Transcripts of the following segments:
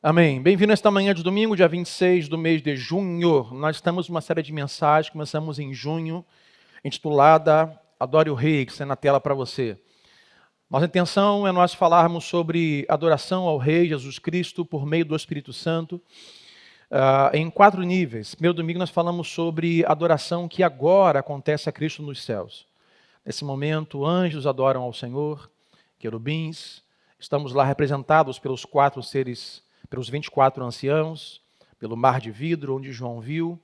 Amém. Bem-vindo esta manhã de domingo, dia 26 do mês de junho. Nós estamos numa série de mensagens, começamos em junho, intitulada Adore o Rei, que está na tela para você. Nossa intenção é nós falarmos sobre adoração ao Rei Jesus Cristo por meio do Espírito Santo, em 4 níveis. Primeiro domingo nós falamos sobre adoração que agora acontece a Cristo nos céus. Nesse momento, anjos adoram ao Senhor, querubins, estamos lá representados pelos 4 seres, pelos 24 anciãos, pelo mar de vidro, onde João viu.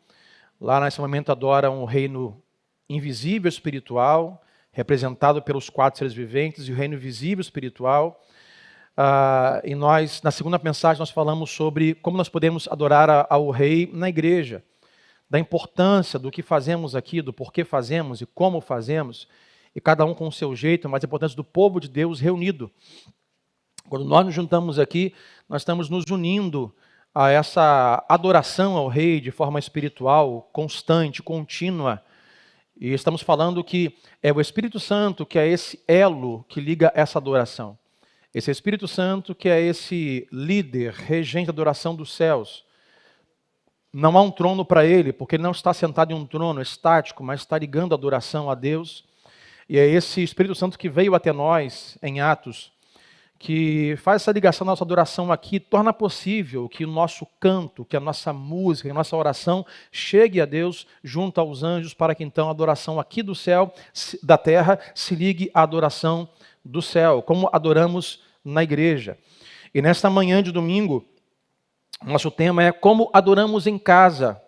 Lá nesse momento adoram o reino invisível espiritual, representado pelos 4 seres viventes, e o reino visível espiritual. E nós, na segunda mensagem, nós falamos sobre como nós podemos adorar ao Rei na igreja, da importância do que fazemos aqui, do porquê fazemos e como fazemos, e cada um com o seu jeito, mas a importância do povo de Deus reunido. Quando nós nos juntamos aqui, nós estamos nos unindo a essa adoração ao Rei de forma espiritual, constante, contínua. E estamos falando que é o Espírito Santo que é esse elo que liga essa adoração. Esse Espírito Santo que é esse líder, regente da adoração dos céus. Não há um trono para ele, porque ele não está sentado em um trono estático, mas está ligando a adoração a Deus. E é esse Espírito Santo que veio até nós em Atos, que faz essa ligação da nossa adoração aqui, torna possível que o nosso canto, que a nossa música, que a nossa oração chegue a Deus junto aos anjos, para que então a adoração aqui do céu, da terra, se ligue à adoração do céu, como adoramos na igreja. E nesta manhã de domingo, nosso tema é como adoramos em casa.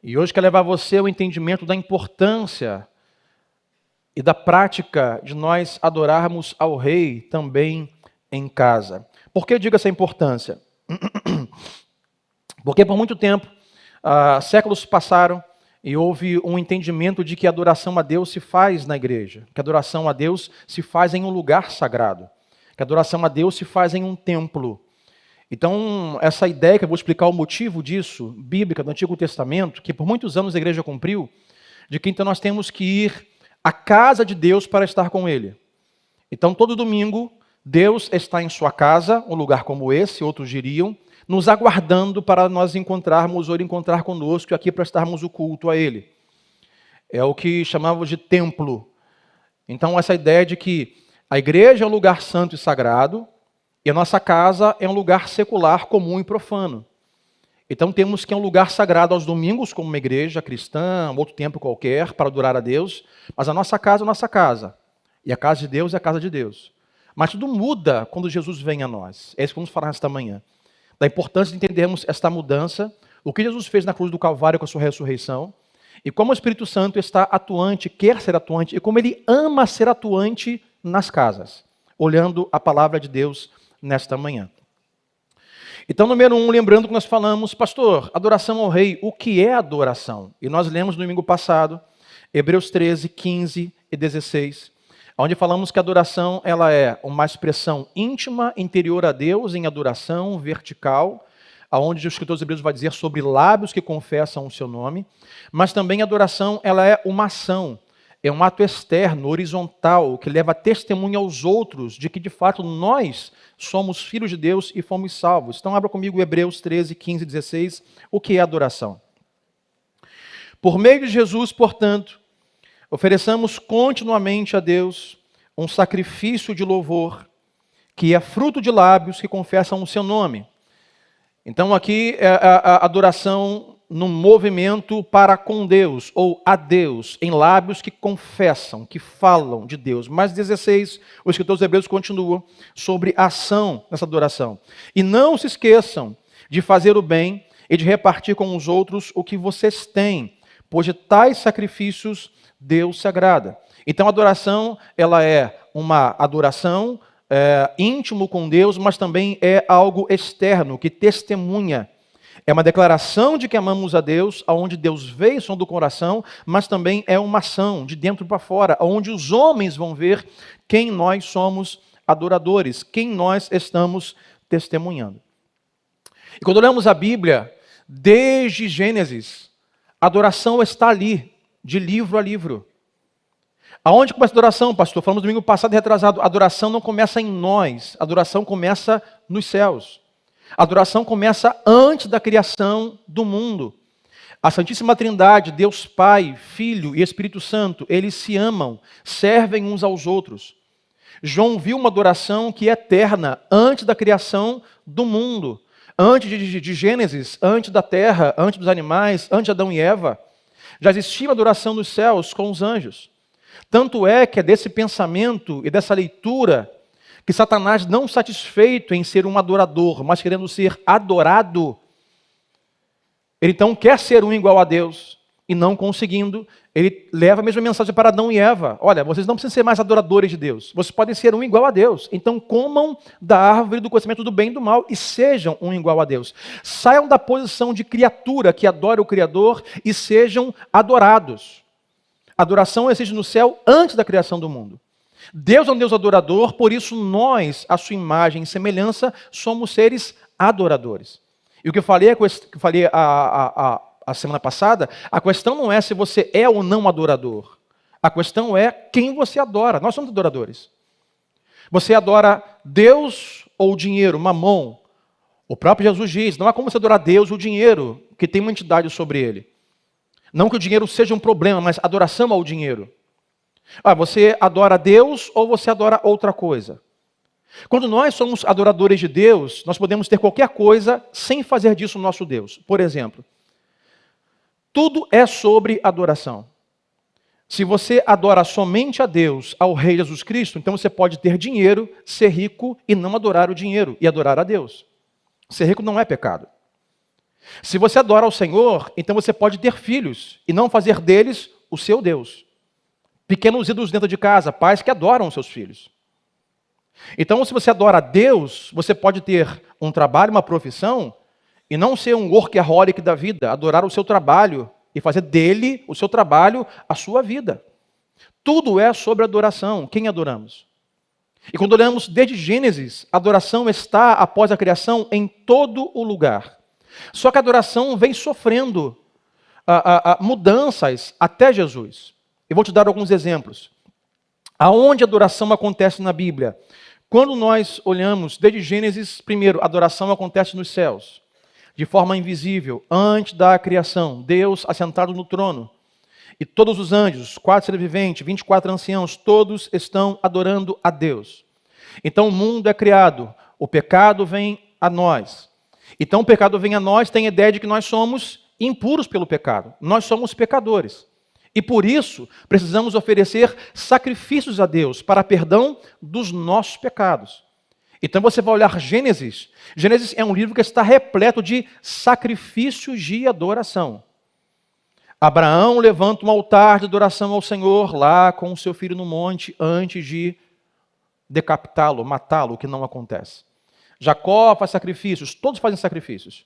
E hoje quero levar você ao entendimento da importância e da prática de nós adorarmos ao Rei também em casa. Por que eu digo essa importância? Porque por muito tempo, séculos passaram e houve um entendimento de que a adoração a Deus se faz na igreja, que a adoração a Deus se faz em um lugar sagrado, que a adoração a Deus se faz em um templo. Então, essa ideia que eu vou explicar o motivo disso, bíblica do Antigo Testamento, que por muitos anos a igreja cumpriu, de que então nós temos que ir à casa de Deus para estar com Ele. Então, todo domingo, Deus está em sua casa, um lugar como esse, outros diriam, nos aguardando para nós encontrarmos ou Ele encontrar conosco e aqui prestarmos o culto a Ele. É o que chamamos de templo. Então, essa ideia de que a igreja é um lugar santo e sagrado e a nossa casa é um lugar secular, comum e profano. Então, temos que é um lugar sagrado aos domingos, como uma igreja cristã, outro tempo qualquer, para adorar a Deus, mas a nossa casa é a nossa casa. E a casa de Deus é a casa de Deus. Mas tudo muda quando Jesus vem a nós. É isso que vamos falar nesta manhã. Da importância de entendermos esta mudança, o que Jesus fez na cruz do Calvário com a sua ressurreição, e como o Espírito Santo está atuante, quer ser atuante, e como ele ama ser atuante nas casas, olhando a palavra de Deus nesta manhã. Então, número 1, lembrando que nós falamos, pastor, adoração ao Rei, o que é adoração? E nós lemos no domingo passado, Hebreus 13, 15 e 16, onde falamos que a adoração ela é uma expressão íntima, interior a Deus, em adoração vertical, onde os escritores hebreus vai dizer sobre lábios que confessam o seu nome, mas também a adoração ela é uma ação, é um ato externo, horizontal, que leva testemunho aos outros de que de fato nós somos filhos de Deus e fomos salvos. Então abra comigo Hebreus 13, 15 e 16, o que é adoração? Por meio de Jesus, portanto, ofereçamos continuamente a Deus um sacrifício de louvor, que é fruto de lábios que confessam o seu nome. Então aqui é a adoração no movimento para com Deus, ou a Deus, em lábios que confessam, que falam de Deus. Mas 16, os escritores hebreus continuam sobre a ação nessa adoração. E não se esqueçam de fazer o bem e de repartir com os outros o que vocês têm, pois de tais sacrifícios Deus se agrada. Então a adoração, ela é uma adoração íntimo com Deus, mas também é algo externo, que testemunha. É uma declaração de que amamos a Deus, aonde Deus vê o som do coração, mas também é uma ação de dentro para fora, onde os homens vão ver quem nós somos adoradores, quem nós estamos testemunhando. E quando olhamos a Bíblia, desde Gênesis, a adoração está ali, de livro a livro. Aonde começa a adoração, pastor? Falamos domingo passado e retrasado. A adoração não começa em nós, a adoração começa nos céus. A adoração começa antes da criação do mundo. A Santíssima Trindade, Deus Pai, Filho e Espírito Santo, eles se amam, servem uns aos outros. João viu uma adoração que é eterna, antes da criação do mundo, antes de Gênesis, antes da terra, antes dos animais, antes de Adão e Eva. Já existia uma adoração nos céus com os anjos. Tanto é que é desse pensamento e dessa leitura que Satanás, não satisfeito em ser um adorador, mas querendo ser adorado, ele então quer ser um igual a Deus, e não conseguindo, ele leva a mesma mensagem para Adão e Eva. Olha, vocês não precisam ser mais adoradores de Deus, vocês podem ser um igual a Deus. Então comam da árvore do conhecimento do bem e do mal e sejam um igual a Deus. Saiam da posição de criatura que adora o Criador e sejam adorados. A adoração existe no céu antes da criação do mundo. Deus é um Deus adorador, por isso nós, a sua imagem e semelhança, somos seres adoradores. E o que eu falei, a semana passada, a questão não é se você é ou não adorador. A questão é quem você adora. Nós somos adoradores. Você adora Deus ou o dinheiro, mamon? O próprio Jesus diz, não há como você adorar Deus ou o dinheiro, que tem uma entidade sobre ele. Não que o dinheiro seja um problema, mas adoração ao dinheiro. Você adora Deus ou você adora outra coisa? Quando nós somos adoradores de Deus, nós podemos ter qualquer coisa sem fazer disso o nosso Deus. Por exemplo, tudo é sobre adoração. Se você adora somente a Deus, ao Rei Jesus Cristo, então você pode ter dinheiro, ser rico e não adorar o dinheiro, e adorar a Deus. Ser rico não é pecado. Se você adora ao Senhor, então você pode ter filhos e não fazer deles o seu Deus. Pequenos ídolos dentro de casa, pais que adoram os seus filhos. Então, se você adora a Deus, você pode ter um trabalho, uma profissão, e não ser um workaholic da vida, adorar o seu trabalho e fazer dele, o seu trabalho, a sua vida. Tudo é sobre adoração. Quem adoramos? E quando olhamos desde Gênesis, a adoração está, após a criação, em todo o lugar. Só que a adoração vem sofrendo mudanças até Jesus. Eu vou te dar alguns exemplos. Aonde a adoração acontece na Bíblia? Quando nós olhamos desde Gênesis, primeiro, a adoração acontece nos céus, de forma invisível, antes da criação, Deus assentado no trono. E todos os anjos, 4 seres viventes, 24 anciãos, todos estão adorando a Deus. Então o mundo é criado, o pecado vem a nós. Então o pecado vem a nós, tem a ideia de que nós somos impuros pelo pecado. Nós somos pecadores. E por isso, precisamos oferecer sacrifícios a Deus para perdão dos nossos pecados. Então você vai olhar Gênesis. Gênesis é um livro que está repleto de sacrifícios de adoração. Abraão levanta um altar de adoração ao Senhor lá com o seu filho no monte antes de decapitá-lo, matá-lo, o que não acontece. Jacó faz sacrifícios, todos fazem sacrifícios.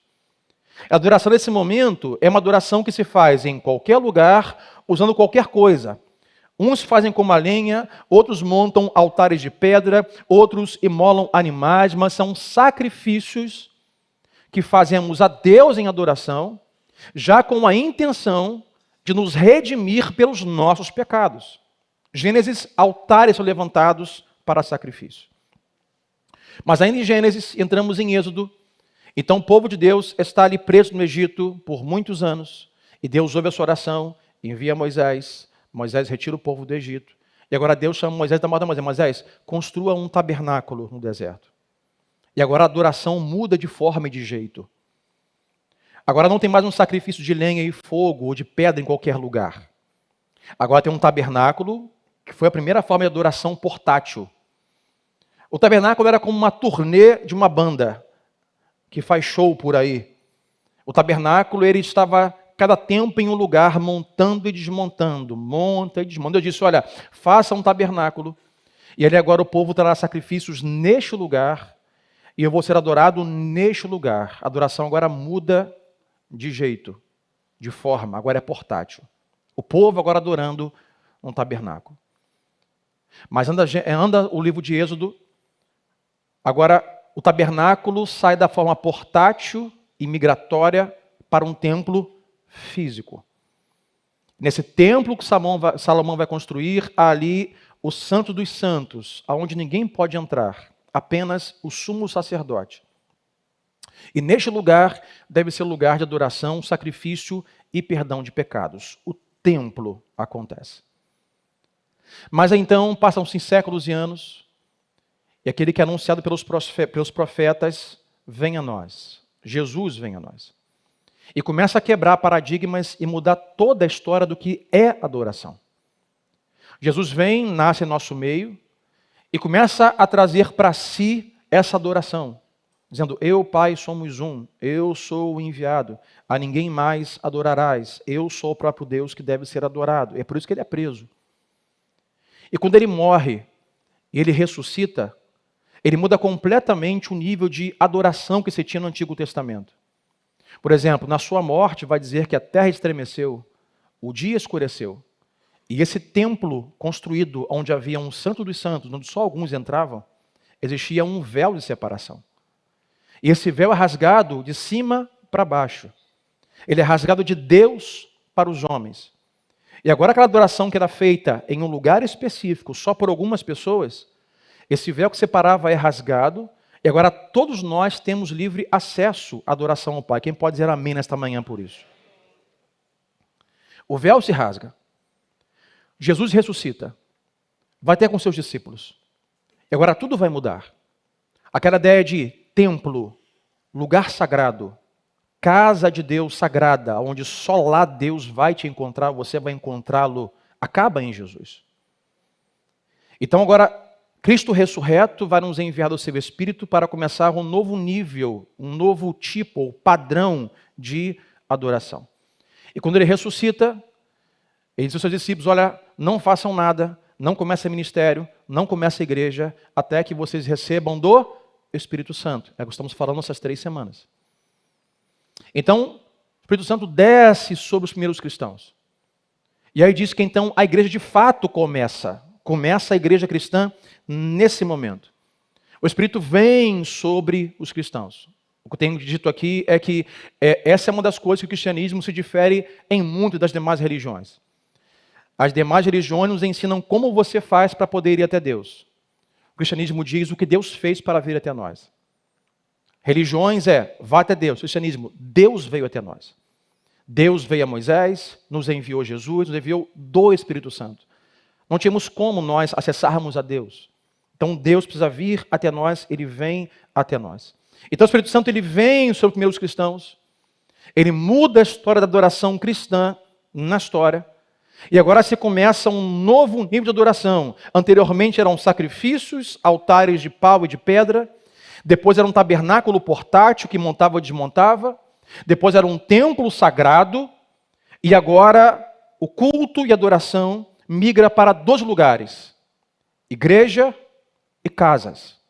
A adoração nesse momento é uma adoração que se faz em qualquer lugar, usando qualquer coisa. Uns fazem com uma lenha, outros montam altares de pedra, outros imolam animais, mas são sacrifícios que fazemos a Deus em adoração, já com a intenção de nos redimir pelos nossos pecados. Gênesis, altares são levantados para sacrifício. Mas ainda em Gênesis, entramos em Êxodo. Então o povo de Deus está ali preso no Egito por muitos anos, e Deus ouve a sua oração, envia Moisés, Moisés retira o povo do Egito, e agora Deus chama Moisés da moda, Moisés, construa um tabernáculo no deserto. E agora a adoração muda de forma e de jeito. Agora não tem mais um sacrifício de lenha e fogo, ou de pedra em qualquer lugar. Agora tem um tabernáculo, que foi a primeira forma de adoração portátil. O tabernáculo era como uma turnê de uma banda, que faz show por aí. O tabernáculo, ele estava cada tempo em um lugar, montando e desmontando, monta e desmonta. Eu disse, olha, faça um tabernáculo, e ali agora o povo trará sacrifícios neste lugar, e eu vou ser adorado neste lugar. A adoração agora muda de jeito, de forma, agora é portátil. O povo agora adorando um tabernáculo. Mas anda o livro de Êxodo, agora o tabernáculo sai da forma portátil e migratória para um templo físico. Nesse templo que Salomão vai construir, há ali o Santo dos Santos, aonde ninguém pode entrar, apenas o sumo sacerdote. E neste lugar deve ser lugar de adoração, sacrifício e perdão de pecados. O templo acontece. Mas então passam-se séculos e anos, e aquele que é anunciado pelos profetas vem a nós. Jesus vem a nós. E começa a quebrar paradigmas e mudar toda a história do que é adoração. Jesus vem, nasce em nosso meio e começa a trazer para si essa adoração, dizendo: eu, Pai, somos um, eu sou o enviado, a ninguém mais adorarás, eu sou o próprio Deus que deve ser adorado. É por isso que ele é preso. E quando ele morre e ele ressuscita, ele muda completamente o nível de adoração que se tinha no Antigo Testamento. Por exemplo, na sua morte vai dizer que a terra estremeceu, o dia escureceu. E esse templo construído onde havia um santo dos santos, onde só alguns entravam, existia um véu de separação. E esse véu é rasgado de cima para baixo. Ele é rasgado de Deus para os homens. E agora aquela adoração que era feita em um lugar específico, só por algumas pessoas, esse véu que separava é rasgado, e agora todos nós temos livre acesso à adoração ao Pai. Quem pode dizer amém nesta manhã por isso? O véu se rasga. Jesus ressuscita. Vai ter com seus discípulos. E agora tudo vai mudar. Aquela ideia de templo, lugar sagrado, casa de Deus sagrada, onde só lá Deus vai te encontrar, você vai encontrá-lo, acaba em Jesus. Então agora, Cristo ressurreto vai nos enviar do seu Espírito para começar um novo nível, um novo tipo ou padrão de adoração. E quando ele ressuscita, ele diz aos seus discípulos: olha, não façam nada, não comecem ministério, não comecem a igreja, até que vocês recebam do Espírito Santo. É o que estamos falando essas 3 semanas. Então, o Espírito Santo desce sobre os primeiros cristãos. E aí diz que então a igreja de fato começa a igreja cristã nesse momento. O Espírito vem sobre os cristãos. O que eu tenho dito aqui é que essa é uma das coisas que o cristianismo se difere em muito das demais religiões. As demais religiões nos ensinam como você faz para poder ir até Deus. O cristianismo diz o que Deus fez para vir até nós. Religiões vá até Deus. O cristianismo, Deus veio até nós. Deus veio a Moisés, nos enviou Jesus, nos enviou do Espírito Santo. Não tínhamos como nós acessarmos a Deus. Então Deus precisa vir até nós, Ele vem até nós. Então o Espírito Santo ele vem sobre os primeiros cristãos, ele muda a história da adoração cristã na história, e agora se começa um novo nível de adoração. Anteriormente eram sacrifícios, altares de pau e de pedra, depois era um tabernáculo portátil que montava e desmontava, depois era um templo sagrado, e agora o culto e a adoração migra para 2 lugares: igreja e casas.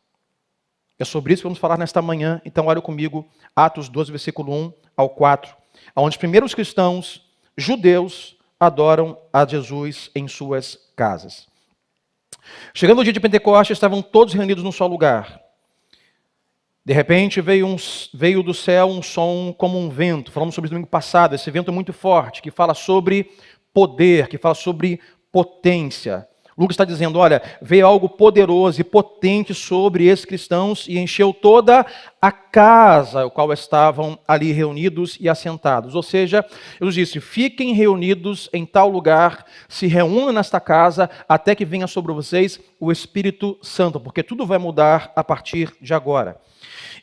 É sobre isso que vamos falar nesta manhã. Então olha comigo, Atos 12, versículo 1 ao 4, onde os primeiros cristãos judeus adoram a Jesus em suas casas. Chegando o dia de Pentecostes, estavam todos reunidos num só lugar. De repente veio do céu um som como um vento. Falamos sobre isso no domingo passado. Esse vento é muito forte, que fala sobre poder, que fala sobre potência. Lucas está dizendo, olha, veio algo poderoso e potente sobre esses cristãos e encheu toda a casa, ao qual estavam ali reunidos e assentados. Ou seja, Jesus disse, fiquem reunidos em tal lugar, se reúnam nesta casa, até que venha sobre vocês o Espírito Santo, porque tudo vai mudar a partir de agora.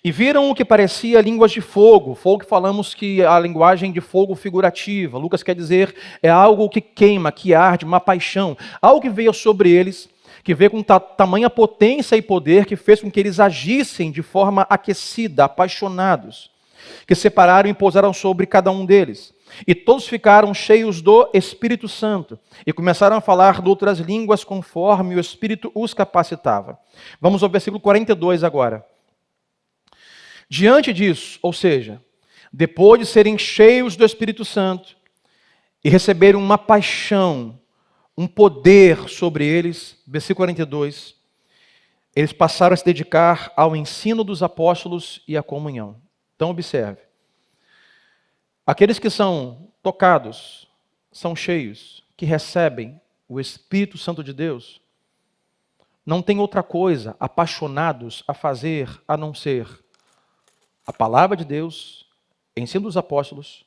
E viram o que parecia línguas de fogo. Fogo que falamos que a linguagem de fogo figurativa. Lucas quer dizer, é algo que queima, que arde, uma paixão. Algo que veio sobre eles, que veio com tamanha potência e poder, que fez com que eles agissem de forma aquecida, apaixonados. Que separaram e pousaram sobre cada um deles. E todos ficaram cheios do Espírito Santo. E começaram a falar de outras línguas conforme o Espírito os capacitava. Vamos ao versículo 42 agora. Diante disso, ou seja, depois de serem cheios do Espírito Santo e receberem uma paixão, um poder sobre eles, versículo 42, eles passaram a se dedicar ao ensino dos apóstolos e à comunhão. Então observe, aqueles que são tocados, são cheios, que recebem o Espírito Santo de Deus, não tem outra coisa, apaixonados a fazer, a não ser a palavra de Deus, ensino dos apóstolos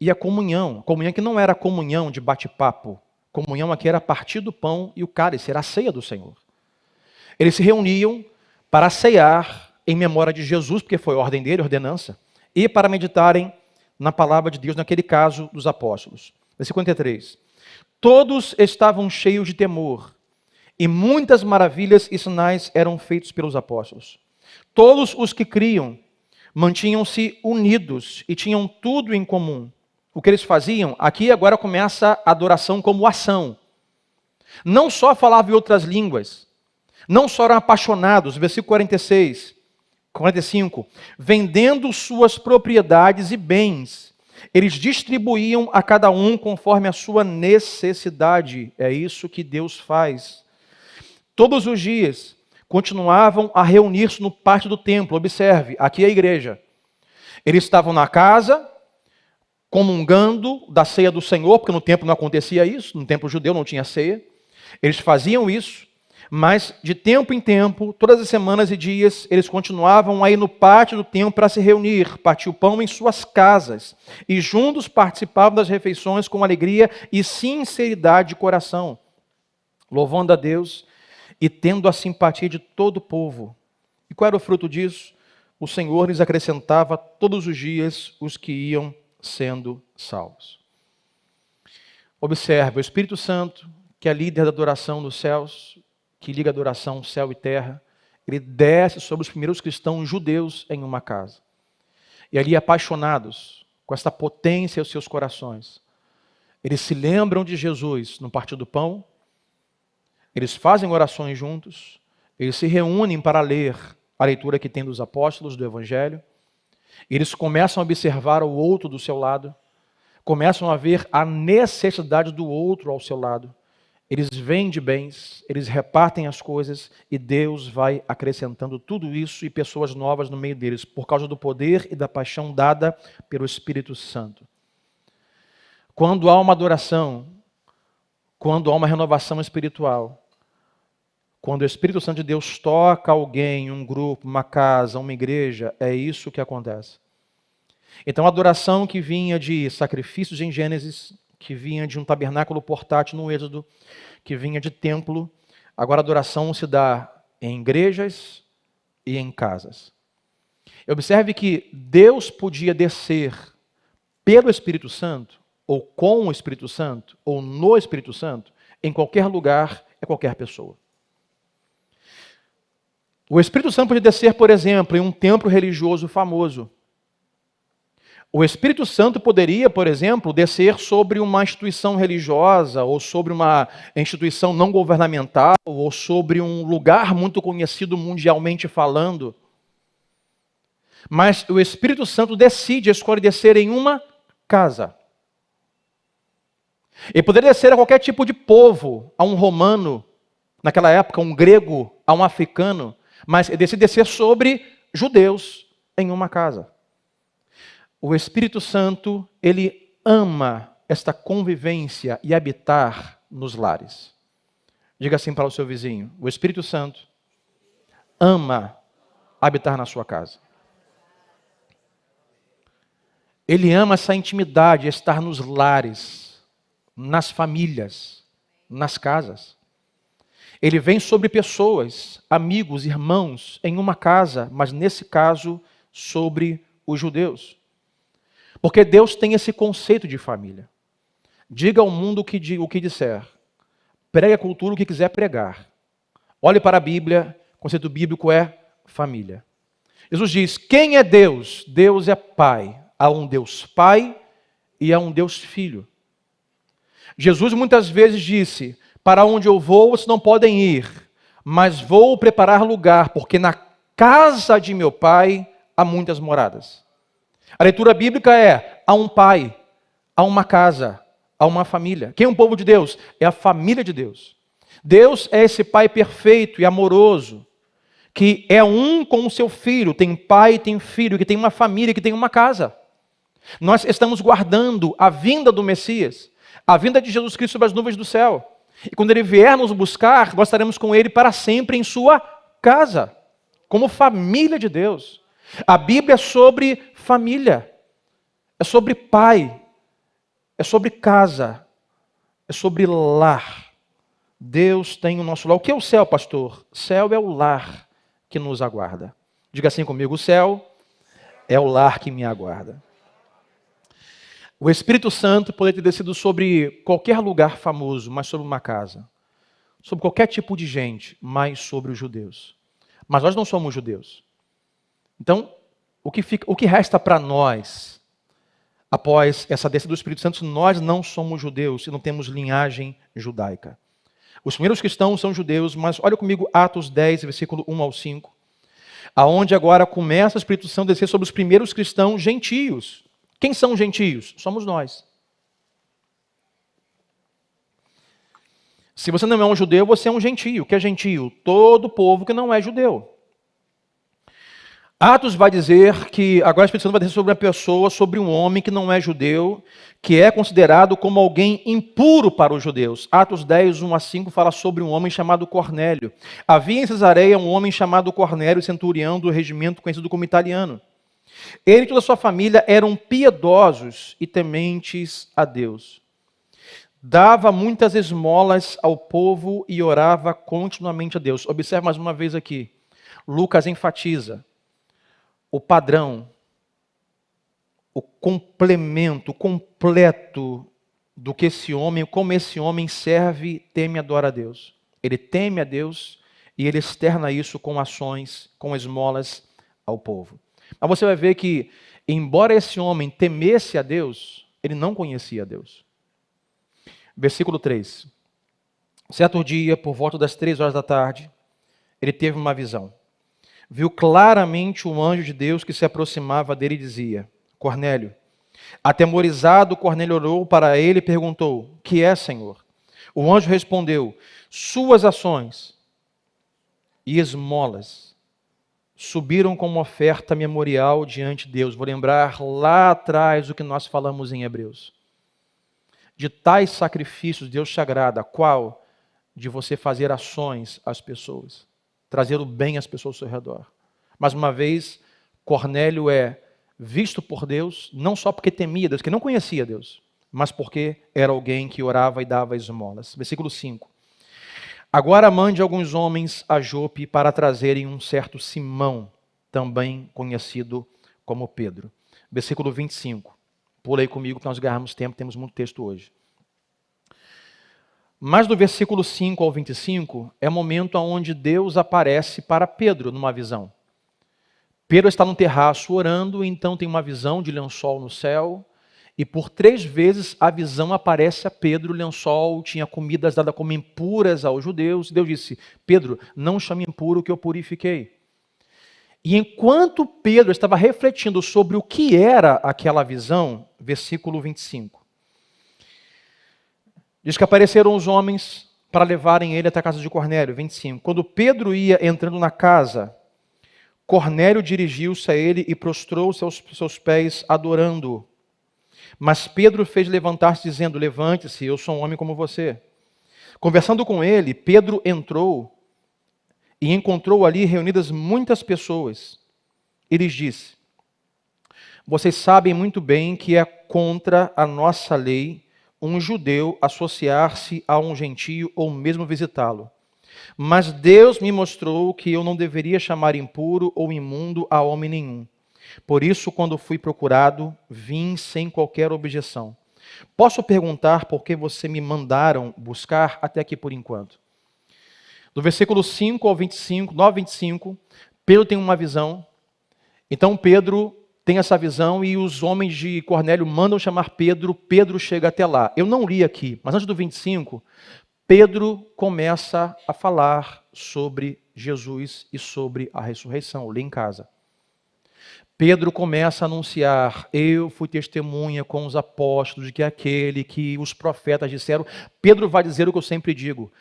e a comunhão. Comunhão que não era comunhão de bate-papo. Comunhão aqui era partir do pão e o cálice, era a ceia do Senhor. Eles se reuniam para ceiar em memória de Jesus, porque foi ordem dele, ordenança, e para meditarem na palavra de Deus, naquele caso dos apóstolos. Versículo 53. Todos estavam cheios de temor, e muitas maravilhas e sinais eram feitos pelos apóstolos. Todos os que criam mantinham-se unidos e tinham tudo em comum. O que eles faziam, aqui agora começa a adoração como ação. Não só falavam em outras línguas, não só eram apaixonados, versículo 45, vendendo suas propriedades e bens, eles distribuíam a cada um conforme a sua necessidade. É isso que Deus faz. Todos os dias continuavam a reunir-se no pátio do templo. Observe, aqui é a igreja. Eles estavam na casa, comungando da ceia do Senhor, porque no templo não acontecia isso, no templo judeu não tinha ceia. Eles faziam isso, mas de tempo em tempo, todas as semanas e dias, eles continuavam aí no pátio do templo para se reunir, partir o pão em suas casas, e juntos participavam das refeições com alegria e sinceridade de coração, louvando a Deus e tendo a simpatia de todo o povo. E qual era o fruto disso? O Senhor lhes acrescentava todos os dias os que iam sendo salvos. Observe, o Espírito Santo, que é líder da adoração dos céus, que liga a adoração céu e terra, ele desce sobre os primeiros cristãos judeus em uma casa. E ali, apaixonados com esta potência aos seus corações, eles se lembram de Jesus no partir do pão, eles fazem orações juntos, eles se reúnem para ler a leitura que tem dos apóstolos, do Evangelho, eles começam a observar o outro do seu lado, começam a ver a necessidade do outro ao seu lado. Eles vendem bens, eles repartem as coisas e Deus vai acrescentando tudo isso e pessoas novas no meio deles, por causa do poder e da paixão dada pelo Espírito Santo. Quando há uma adoração, quando há uma renovação espiritual, quando o Espírito Santo de Deus toca alguém, um grupo, uma casa, uma igreja, é isso que acontece. Então a adoração que vinha de sacrifícios em Gênesis, que vinha de um tabernáculo portátil no Êxodo, que vinha de templo, agora a adoração se dá em igrejas e em casas. Observe que Deus podia descer pelo Espírito Santo, ou com o Espírito Santo, ou no Espírito Santo, em qualquer lugar, em qualquer pessoa. O Espírito Santo pode descer, por exemplo, em um templo religioso famoso. O Espírito Santo poderia, por exemplo, descer sobre uma instituição religiosa, ou sobre uma instituição não governamental, ou sobre um lugar muito conhecido mundialmente falando. Mas o Espírito Santo escolhe descer em uma casa. Ele poderia descer a qualquer tipo de povo, a um romano, naquela época, um grego, a um africano, mas ele decide descer sobre judeus em uma casa. O Espírito Santo, ele ama esta convivência e habitar nos lares. Diga assim para o seu vizinho: o Espírito Santo ama habitar na sua casa. Ele ama essa intimidade, estar nos lares, nas famílias, nas casas. Ele vem sobre pessoas, amigos, irmãos, em uma casa, mas nesse caso, sobre os judeus. Porque Deus tem esse conceito de família. Diga ao mundo o que disser. Pregue a cultura o que quiser pregar. Olhe para a Bíblia, o conceito bíblico é família. Jesus diz: quem é Deus? Deus é Pai. Há um Deus Pai e há um Deus Filho. Jesus muitas vezes disse: para onde eu vou, vocês não podem ir, mas vou preparar lugar, porque na casa de meu Pai há muitas moradas. A leitura bíblica é: há um pai, há uma casa, há uma família. Quem é o povo de Deus? É a família de Deus. Deus é esse Pai perfeito e amoroso, que é um com o seu Filho, tem pai, tem filho, que tem uma família, que tem uma casa. Nós estamos guardando a vinda do Messias, a vinda de Jesus Cristo sobre as nuvens do céu. E quando Ele vier nos buscar, nós estaremos com Ele para sempre em sua casa, como família de Deus. A Bíblia é sobre família, é sobre pai, é sobre casa, é sobre lar. Deus tem o nosso lar. O que é o céu, pastor? Céu é o lar que nos aguarda. Diga assim comigo, o céu é o lar que me aguarda. O Espírito Santo poderia ter descido sobre qualquer lugar famoso, mas sobre uma casa. Sobre qualquer tipo de gente, mas sobre os judeus. Mas nós não somos judeus. Então, o que resta para nós, após essa descida do Espírito Santo, nós não somos judeus e não temos linhagem judaica. Os primeiros cristãos são judeus, mas olha comigo Atos 10, versículo 1 ao 5, aonde agora começa o Espírito Santo a descer sobre os primeiros cristãos gentios. Quem são os gentios? Somos nós. Se você não é um judeu, você é um gentio. O que é gentio? Todo povo que não é judeu. Atos vai dizer que agora o Espírito Santo vai descer sobre uma pessoa, sobre um homem que não é judeu, que é considerado como alguém impuro para os judeus. Atos 10, 1 a 5 fala sobre um homem chamado Cornélio. Havia em Cesareia um homem chamado Cornélio, centurião do regimento conhecido como italiano. Ele e toda a sua família eram piedosos e tementes a Deus. Dava muitas esmolas ao povo e orava continuamente a Deus. Observe mais uma vez aqui. Lucas enfatiza o padrão, o complemento, o completo do que esse homem, como esse homem serve, teme e adora a Deus. Ele teme a Deus e ele externa isso com ações, com esmolas ao povo. Mas você vai ver que, embora esse homem temesse a Deus, ele não conhecia a Deus. Versículo 3. Certo dia, por volta das 3 horas da tarde, ele teve uma visão. Viu claramente um anjo de Deus que se aproximava dele e dizia: Cornélio. Atemorizado, Cornélio orou para ele e perguntou: que é, Senhor? O anjo respondeu: suas ações e esmolas subiram como oferta memorial diante de Deus. Vou lembrar lá atrás o que nós falamos em Hebreus. De tais sacrifícios Deus te agrada. Qual? De você fazer ações às pessoas. Trazer o bem às pessoas ao seu redor. Mais uma vez, Cornélio é visto por Deus, não só porque temia Deus, que não conhecia Deus, mas porque era alguém que orava e dava esmolas. Versículo 5. Agora mande alguns homens a Jope para trazerem um certo Simão, também conhecido como Pedro. Versículo 25. Pula aí comigo para nós ganharmos tempo, temos muito texto hoje. Mas do versículo 5 ao 25 é o momento onde Deus aparece para Pedro numa visão. Pedro está no terraço orando, então tem uma visão de lençol no céu, e por 3 vezes a visão aparece a Pedro, o lençol tinha comidas dadas como impuras aos judeus. Deus disse: Pedro, não chame impuro o que eu purifiquei. E enquanto Pedro estava refletindo sobre o que era aquela visão, versículo 25, diz que apareceram os homens para levarem ele até a casa de Cornélio. 25. Quando Pedro ia entrando na casa, Cornélio dirigiu-se a ele e prostrou-se aos seus pés, adorando-o. Mas Pedro fez levantar-se, dizendo: levante-se, eu sou um homem como você. Conversando com ele, Pedro entrou e encontrou ali reunidas muitas pessoas. E lhes disse: vocês sabem muito bem que é contra a nossa lei um judeu associar-se a um gentio ou mesmo visitá-lo. Mas Deus me mostrou que eu não deveria chamar impuro ou imundo a homem nenhum. Por isso, quando fui procurado, vim sem qualquer objeção. Posso perguntar por que você me mandaram buscar até aqui por enquanto? Do versículo 5 ao 25, 9 a 25, Pedro tem uma visão. Então Pedro tem essa visão e os homens de Cornélio mandam chamar Pedro. Pedro chega até lá. Eu não li aqui, mas antes do 25, Pedro começa a falar sobre Jesus e sobre a ressurreição. Eu li em casa. Pedro começa a anunciar: eu fui testemunha com os apóstolos de que aquele que os profetas disseram. Pedro vai dizer o que eu sempre digo: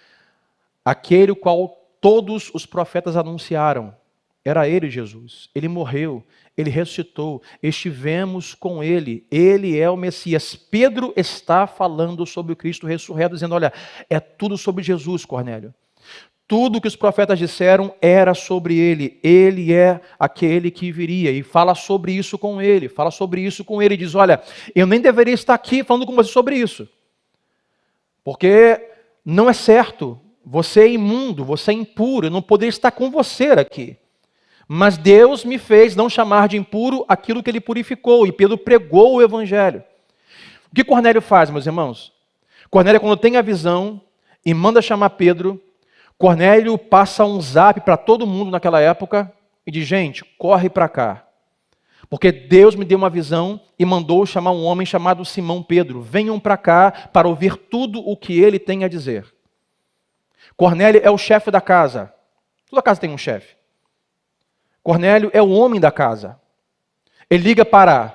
aquele o qual todos os profetas anunciaram. Era ele, Jesus. Ele morreu, ele ressuscitou, estivemos com ele, ele é o Messias. Pedro está falando sobre o Cristo ressurreto, dizendo: olha, é tudo sobre Jesus, Cornélio. Tudo o que os profetas disseram era sobre ele. Ele é aquele que viria. E fala sobre isso com ele. Fala sobre isso com ele. E diz, olha, eu nem deveria estar aqui falando com você sobre isso. Porque não é certo. Você é imundo, você é impuro. Eu não poderia estar com você aqui. Mas Deus me fez não chamar de impuro aquilo que ele purificou. E Pedro pregou o evangelho. O que Cornélio faz, meus irmãos? Cornélio, quando tem a visão e manda chamar Pedro, Cornélio passa um zap para todo mundo naquela época e diz, gente, corre para cá. Porque Deus me deu uma visão e mandou chamar um homem chamado Simão Pedro. Venham para cá para ouvir tudo o que ele tem a dizer. Cornélio é o chefe da casa. Toda casa tem um chefe. Cornélio é o homem da casa. Ele liga para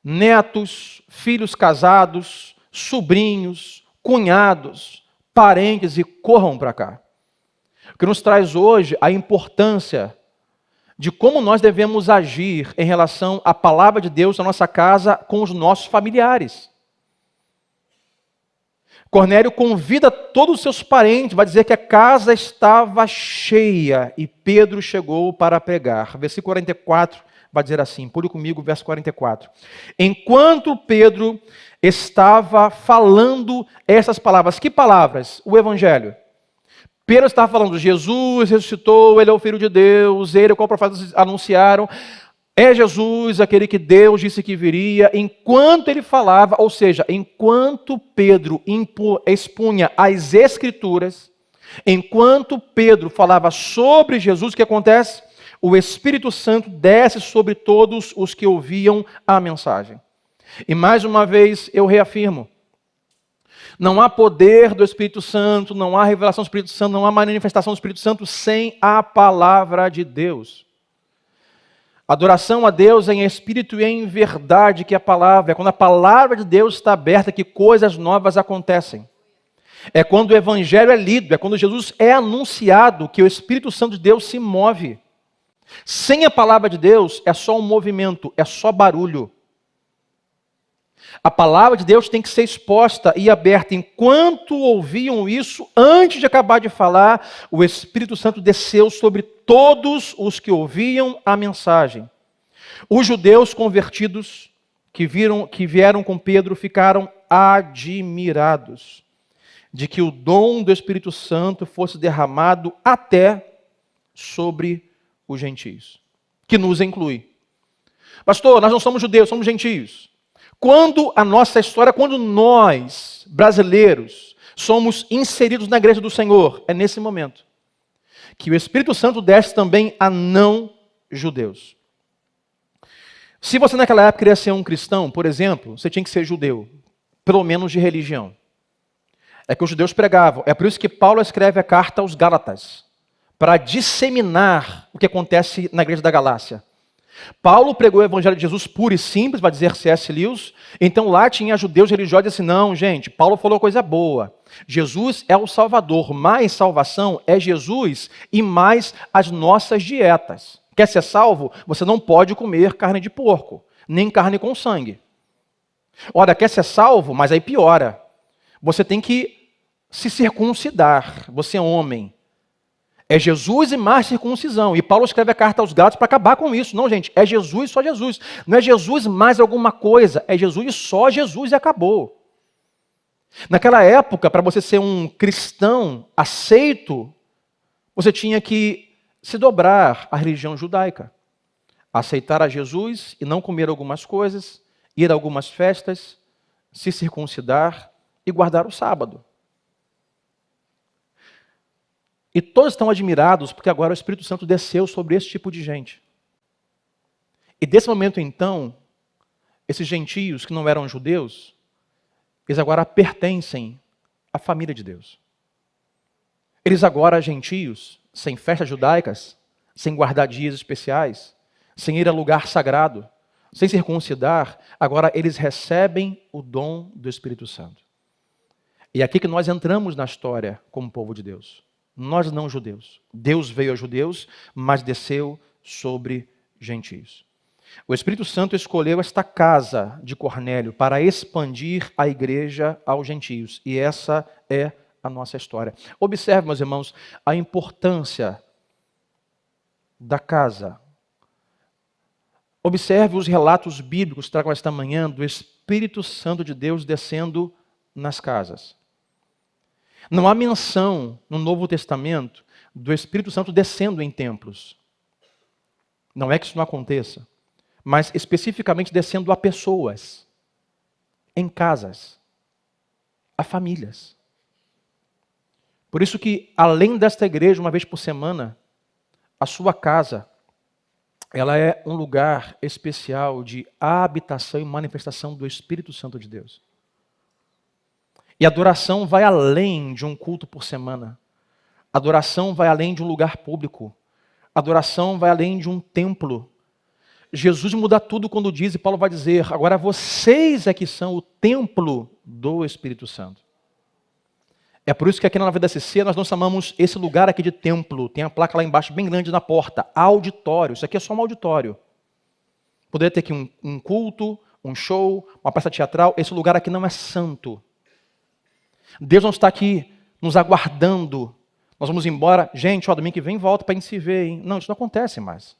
netos, filhos casados, sobrinhos, cunhados, parentes e corram para cá. O que nos traz hoje a importância de como nós devemos agir em relação à palavra de Deus na nossa casa com os nossos familiares. Cornélio convida todos os seus parentes, vai dizer que a casa estava cheia e Pedro chegou para pregar. Versículo 44 vai dizer assim, pule comigo, verso 44. Enquanto Pedro estava falando essas palavras, que palavras? O Evangelho. Pedro estava falando, Jesus ressuscitou, ele é o Filho de Deus, ele é o qual os profetas anunciaram, é Jesus aquele que Deus disse que viria. Enquanto ele falava, ou seja, enquanto Pedro expunha as Escrituras, enquanto Pedro falava sobre Jesus, o que acontece? O Espírito Santo desce sobre todos os que ouviam a mensagem. E mais uma vez eu reafirmo, não há poder do Espírito Santo, não há revelação do Espírito Santo, não há manifestação do Espírito Santo sem a palavra de Deus. Adoração a Deus em espírito e em verdade, que é a palavra. É quando a palavra de Deus está aberta que coisas novas acontecem. É quando o Evangelho é lido, é quando Jesus é anunciado que o Espírito Santo de Deus se move. Sem a palavra de Deus é só um movimento, é só barulho. A palavra de Deus tem que ser exposta e aberta. Enquanto ouviam isso, antes de acabar de falar, o Espírito Santo desceu sobre todos os que ouviam a mensagem. Os judeus convertidos que vieram com Pedro ficaram admirados de que o dom do Espírito Santo fosse derramado até sobre os gentios, que nos inclui. Pastor, nós não somos judeus, somos gentios. Quando a nossa história, quando nós, brasileiros, somos inseridos na igreja do Senhor, é nesse momento que o Espírito Santo desce também a não-judeus. Se você naquela época queria ser um cristão, por exemplo, você tinha que ser judeu, pelo menos de religião. É que os judeus pregavam. É por isso que Paulo escreve a carta aos Gálatas, para disseminar o que acontece na igreja da Galácia. Paulo pregou o evangelho de Jesus puro e simples, vai dizer C.S. Lewis. Então lá tinha judeus religiosos e disse, não, gente, Paulo falou coisa boa. Jesus é o Salvador, mais salvação é Jesus e mais as nossas dietas. Quer ser salvo? Você não pode comer carne de porco, nem carne com sangue. Ora, quer ser salvo? Mas aí piora. Você tem que se circuncidar, você é homem. É Jesus e mais circuncisão. E Paulo escreve a carta aos Gálatas para acabar com isso. Não, gente, é Jesus e só Jesus. Não é Jesus mais alguma coisa, é Jesus e só Jesus e acabou. Naquela época, para você ser um cristão aceito, você tinha que se dobrar à religião judaica. Aceitar a Jesus e não comer algumas coisas, ir a algumas festas, se circuncidar e guardar o sábado. E todos estão admirados porque agora o Espírito Santo desceu sobre esse tipo de gente. E desse momento então, esses gentios que não eram judeus, eles agora pertencem à família de Deus. Eles agora, gentios, sem festas judaicas, sem guardar dias especiais, sem ir a lugar sagrado, sem circuncidar, agora eles recebem o dom do Espírito Santo. E é aqui que nós entramos na história como povo de Deus. Nós não judeus. Deus veio aos judeus, mas desceu sobre gentios. O Espírito Santo escolheu esta casa de Cornélio para expandir a igreja aos gentios. E essa é a nossa história. Observe, meus irmãos, a importância da casa. Observe os relatos bíblicos que tragam esta manhã do Espírito Santo de Deus descendo nas casas. Não há menção no Novo Testamento do Espírito Santo descendo em templos. Não é que isso não aconteça, mas especificamente descendo a pessoas, em casas, a famílias. Por isso que, além desta igreja, uma vez por semana, a sua casa, ela é um lugar especial de habitação e manifestação do Espírito Santo de Deus. E a adoração vai além de um culto por semana. A adoração vai além de um lugar público. A adoração vai além de um templo. Jesus muda tudo quando diz, e Paulo vai dizer, agora vocês é que são o templo do Espírito Santo. É por isso que aqui na Nova Vida SC nós não chamamos esse lugar aqui de templo. Tem a placa lá embaixo bem grande na porta, auditório. Isso aqui é só um auditório. Poderia ter aqui um culto, um show, uma peça teatral. Esse lugar aqui não é santo. Deus não está aqui nos aguardando. Nós vamos embora. Gente, ó, domingo que vem volta para a gente se ver, hein? Não, isso não acontece mais.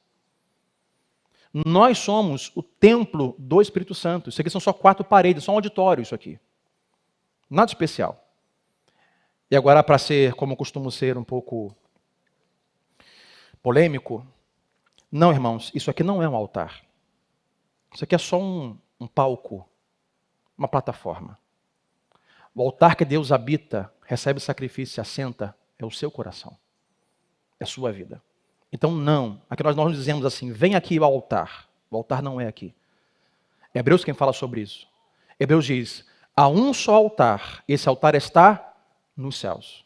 Nós somos o templo do Espírito Santo. Isso aqui são só 4 paredes, só um auditório isso aqui. Nada especial. E agora, para ser, como eu costumo ser, um pouco polêmico, não, irmãos, isso aqui não é um altar. Isso aqui é só um palco, uma plataforma. O altar que Deus habita, recebe sacrifício e assenta, é o seu coração, é a sua vida. Então não, aqui nós não dizemos assim, vem aqui ao altar. O altar não é aqui. É Hebreus quem fala sobre isso. Hebreus diz, há um só altar, esse altar está nos céus.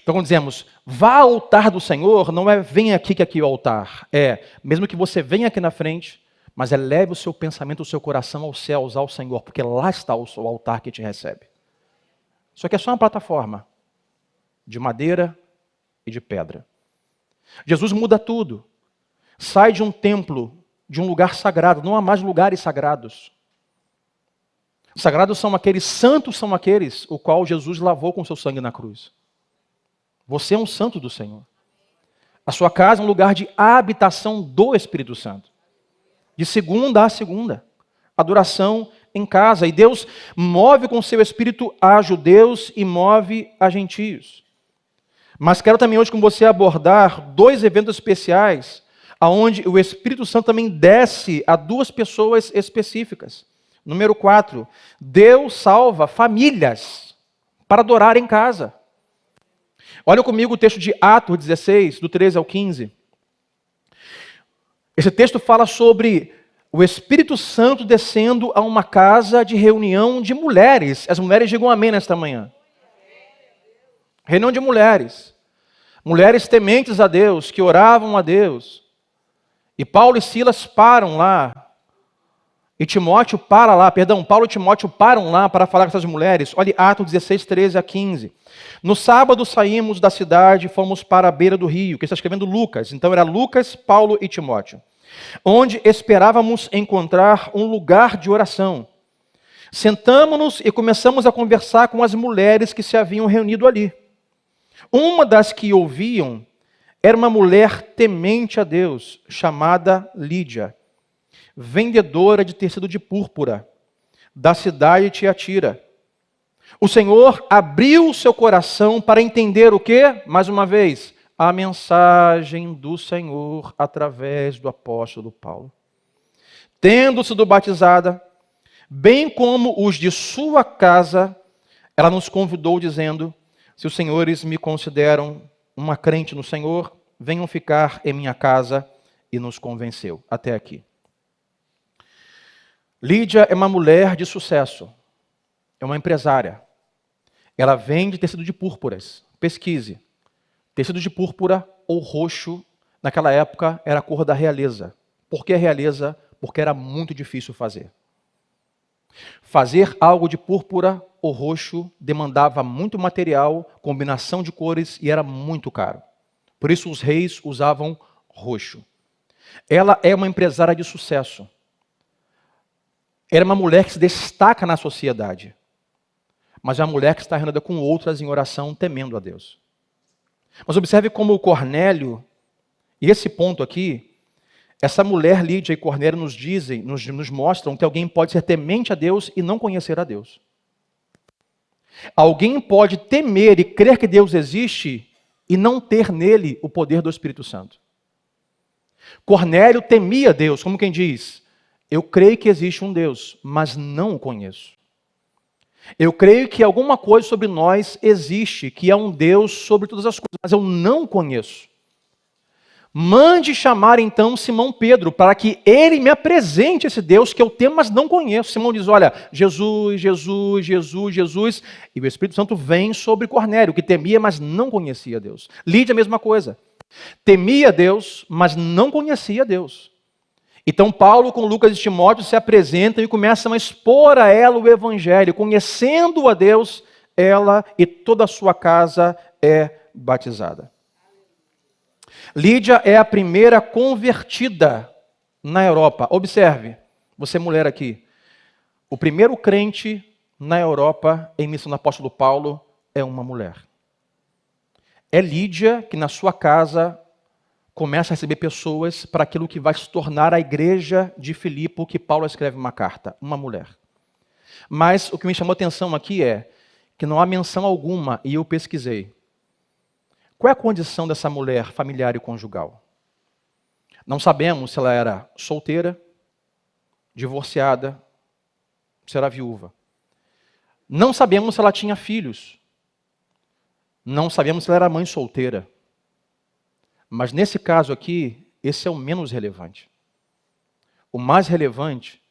Então quando dizemos, vá ao altar do Senhor, não é vem aqui que aqui é o altar. É, mesmo que você venha aqui na frente, mas eleve o seu pensamento, o seu coração aos céus, ao Senhor, porque lá está o altar que te recebe. Isso aqui é só uma plataforma de madeira e de pedra. Jesus muda tudo. Sai de um templo, de um lugar sagrado. Não há mais lugares sagrados. Sagrados são aqueles, santos são aqueles, o qual Jesus lavou com seu sangue na cruz. Você é um santo do Senhor. A sua casa é um lugar de habitação do Espírito Santo. De segunda a segunda. Adoração em casa. E Deus move com seu Espírito a judeus e move a gentios. Mas quero também hoje com você abordar 2 eventos especiais, onde o Espírito Santo também desce a 2 pessoas específicas. Número 4, Deus salva famílias para adorar em casa. Olha comigo o texto de Atos 16, do 13 ao 15. Esse texto fala sobre o Espírito Santo descendo a uma casa de reunião de mulheres. As mulheres digam amém nesta manhã. Reunião de mulheres. Mulheres tementes a Deus, que oravam a Deus. E Paulo e Silas param lá. E Timóteo para lá, Paulo e Timóteo param lá para falar com essas mulheres. Olha Atos 16, 13 a 15. No sábado saímos da cidade e fomos para a beira do rio, que está escrevendo Lucas. Então era Lucas, Paulo e Timóteo. Onde esperávamos encontrar um lugar de oração. Sentamo-nos e começamos a conversar com as mulheres que se haviam reunido ali. Uma das que ouviam era uma mulher temente a Deus, chamada Lídia, vendedora de tecido de púrpura, da cidade de Tiatira. O Senhor abriu seu coração para entender o quê? Mais uma vez, a mensagem do Senhor através do apóstolo Paulo. Tendo sido batizada, bem como os de sua casa, ela nos convidou dizendo, se os senhores me consideram uma crente no Senhor, venham ficar em minha casa, e nos convenceu. Até aqui. Lídia é uma mulher de sucesso, é uma empresária. Ela vende tecido de púrpuras. Pesquise. Tecido de púrpura ou roxo, naquela época, era a cor da realeza. Por que realeza? Porque era muito difícil fazer. Fazer algo de púrpura ou roxo demandava muito material, combinação de cores e era muito caro. Por isso os reis usavam roxo. Ela é uma empresária de sucesso. Era uma mulher que se destaca na sociedade. mas é uma mulher que está reunida com outras em oração, temendo a Deus. Mas observe como o Cornélio, e esse ponto aqui, essa mulher Lídia e Cornélio nos mostram que alguém pode ser temente a Deus e não conhecer a Deus. Alguém pode temer e crer que Deus existe e não ter nele o poder do Espírito Santo. Cornélio temia Deus, como quem diz, eu creio que existe um Deus, mas não o conheço. Eu creio que alguma coisa sobre nós existe, que é um Deus sobre todas as coisas, mas eu não conheço. Mande chamar então Simão Pedro, para que ele me apresente esse Deus que eu temo, mas não conheço. Simão diz, olha, Jesus, Jesus, Jesus, Jesus. E o Espírito Santo vem sobre Cornélio, que temia, mas não conhecia Deus. Lídia, a mesma coisa. Temia Deus, mas não conhecia Deus. Então Paulo com Lucas e Timóteo se apresentam e começam a expor a ela o Evangelho. Conhecendo a Deus, ela e toda a sua casa é batizada. Lídia é a primeira convertida na Europa. Observe, você mulher aqui, o primeiro crente na Europa em missão do apóstolo Paulo é uma mulher. É Lídia que na sua casa começa a receber pessoas para aquilo que vai se tornar a igreja de Filipe, que Paulo escreve uma carta, uma mulher. Mas o que me chamou a atenção aqui é que não há menção alguma, e eu pesquisei. Qual é a condição dessa mulher familiar e conjugal? Não sabemos se ela era solteira, divorciada, se era viúva. Não sabemos se ela tinha filhos. Não sabemos se ela era mãe solteira. Mas nesse caso aqui, esse é o menos relevante. O mais relevante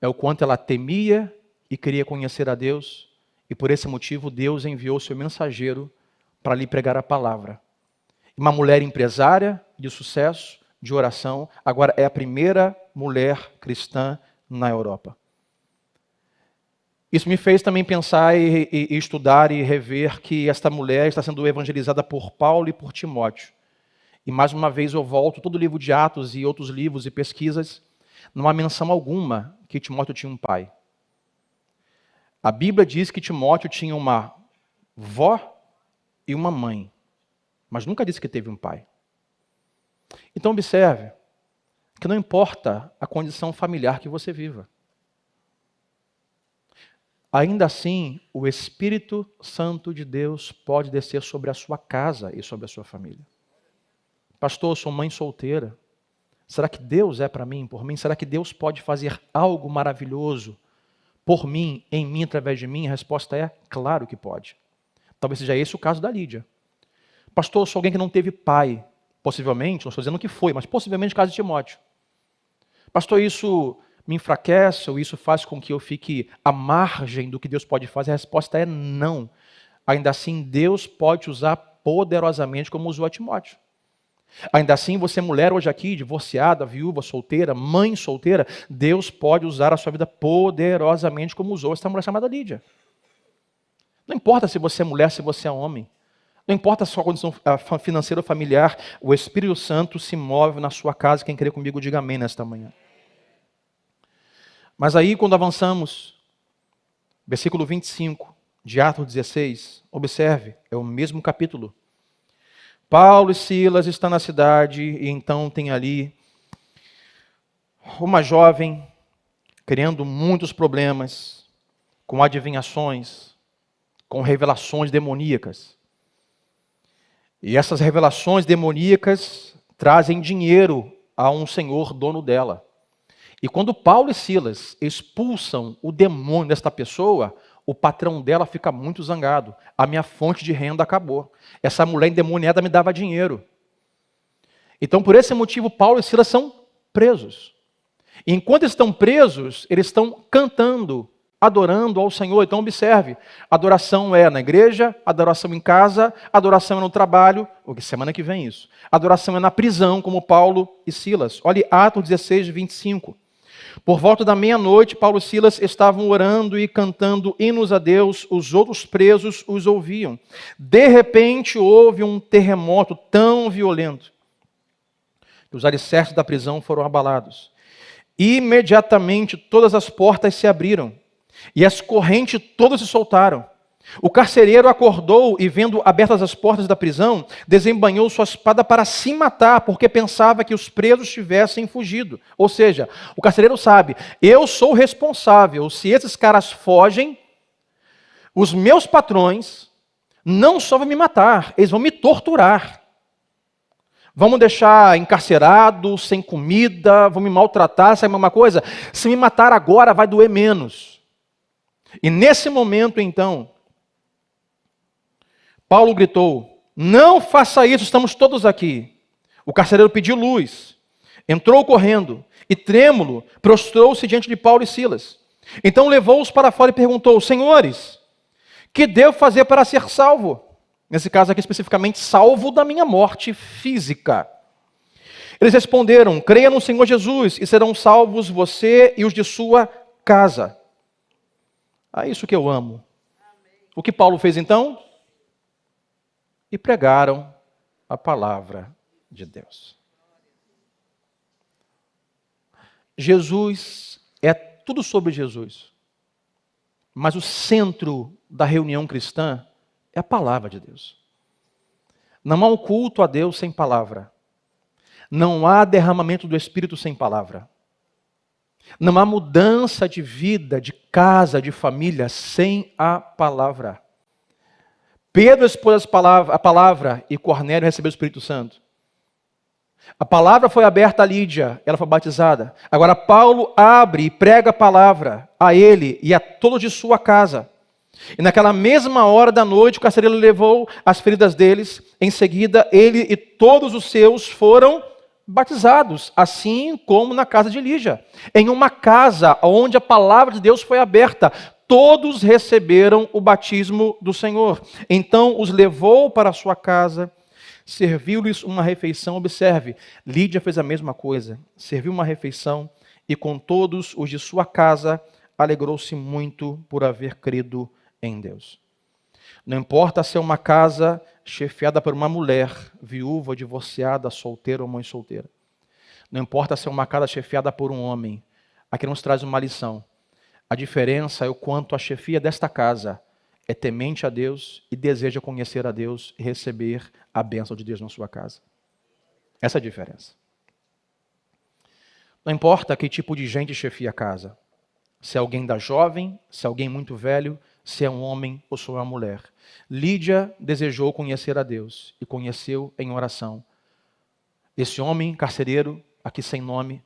é o quanto ela temia e queria conhecer a Deus, e por esse motivo Deus enviou seu mensageiro para lhe pregar a palavra. Uma mulher empresária, de sucesso, de oração, agora é a primeira mulher cristã na Europa. Isso me fez também pensar e estudar e rever que esta mulher está sendo evangelizada por Paulo e por Timóteo. E mais uma vez eu volto, todo o livro de Atos e outros livros e pesquisas, não há menção alguma que Timóteo tinha um pai. A Bíblia diz que Timóteo tinha uma vó e uma mãe, mas nunca disse que teve um pai. Então observe que não importa a condição familiar que você viva. Ainda assim, o Espírito Santo de Deus pode descer sobre a sua casa e sobre a sua família. Pastor, eu sou mãe solteira. Será que Deus é para mim, por mim? Será que Deus pode fazer algo maravilhoso por mim, em mim, através de mim? A resposta é, claro que pode. Talvez seja esse o caso da Lídia. Pastor, eu sou alguém que não teve pai. Possivelmente, não estou dizendo que foi, mas possivelmente o caso de Timóteo. Pastor, isso me enfraquece ou isso faz com que eu fique à margem do que Deus pode fazer? A resposta é não. Ainda assim, Deus pode usar poderosamente como usou a Timóteo. Ainda assim, você mulher hoje aqui, divorciada, viúva, solteira, mãe solteira, Deus pode usar a sua vida poderosamente como usou esta mulher chamada Lídia. Não importa se você é mulher, se você é homem. Não importa a sua condição financeira ou familiar, o Espírito Santo se move na sua casa. Quem crê comigo, diga amém nesta manhã. Mas aí, quando avançamos, versículo 25 de Atos 16, observe, é o mesmo capítulo. Paulo e Silas estão na cidade e então tem ali uma jovem criando muitos problemas, com adivinhações, com revelações demoníacas. E essas revelações demoníacas trazem dinheiro a um senhor dono dela. E quando Paulo e Silas expulsam o demônio desta pessoa, o patrão dela fica muito zangado. A minha fonte de renda acabou. Essa mulher endemoniada me dava dinheiro. Então, por esse motivo, Paulo e Silas são presos. E enquanto estão presos, eles estão cantando, adorando ao Senhor. Então, observe, adoração é na igreja, adoração em casa, adoração é no trabalho, semana que vem isso. Adoração é na prisão, como Paulo e Silas. Olhe Atos 16, 25. Por volta da meia-noite, Paulo e Silas estavam orando e cantando hinos a Deus, os outros presos os ouviam. De repente, houve um terremoto tão violento que os alicerces da prisão foram abalados. Imediatamente, todas as portas se abriram e as correntes todas se soltaram. O carcereiro acordou e, vendo abertas as portas da prisão, desembanhou sua espada para se matar, porque pensava que os presos tivessem fugido. Ou seja, o carcereiro sabe, eu sou responsável. Se esses caras fogem, os meus patrões não só vão me matar, eles vão me torturar. Vão me deixar encarcerado, sem comida, vão me maltratar, sabe uma coisa? Se me matar agora vai doer menos. E nesse momento, então, Paulo gritou, não faça isso, estamos todos aqui. O carcereiro pediu luz, entrou correndo e trêmulo, prostrou-se diante de Paulo e Silas. Então levou-os para fora e perguntou, senhores, que devo fazer para ser salvo? Nesse caso aqui especificamente, salvo da minha morte física. Eles responderam, creia no Senhor Jesus e serão salvos você e os de sua casa. É isso que eu amo. O que Paulo fez então? E pregaram a palavra de Deus. Jesus é tudo sobre Jesus. Mas o centro da reunião cristã é a palavra de Deus. Não há um culto a Deus sem palavra. Não há derramamento do Espírito sem palavra. Não há mudança de vida, de casa, de família sem a palavra. Pedro expôs a palavra e Cornélio recebeu o Espírito Santo. A palavra foi aberta a Lídia, ela foi batizada. Agora Paulo abre e prega a palavra a ele e a todos de sua casa. E naquela mesma hora da noite, o carcereiro levou as feridas deles. Em seguida, ele e todos os seus foram batizados, assim como na casa de Lídia. Em uma casa onde a palavra de Deus foi aberta, todos receberam o batismo do Senhor. Então os levou para a sua casa, serviu-lhes uma refeição. Observe, Lídia fez a mesma coisa, serviu uma refeição e com todos os de sua casa alegrou-se muito por haver crido em Deus. Não importa se é uma casa chefiada por uma mulher, viúva, divorciada, solteira ou mãe solteira. Não importa se é uma casa chefiada por um homem. Aqui nos traz uma lição. A diferença é o quanto a chefia desta casa é temente a Deus e deseja conhecer a Deus e receber a bênção de Deus na sua casa. Essa é a diferença. Não importa que tipo de gente chefia a casa. Se é alguém da jovem, se é alguém muito velho, se é um homem ou se é uma mulher. Lídia desejou conhecer a Deus e conheceu em oração. Esse homem carcereiro, aqui sem nome,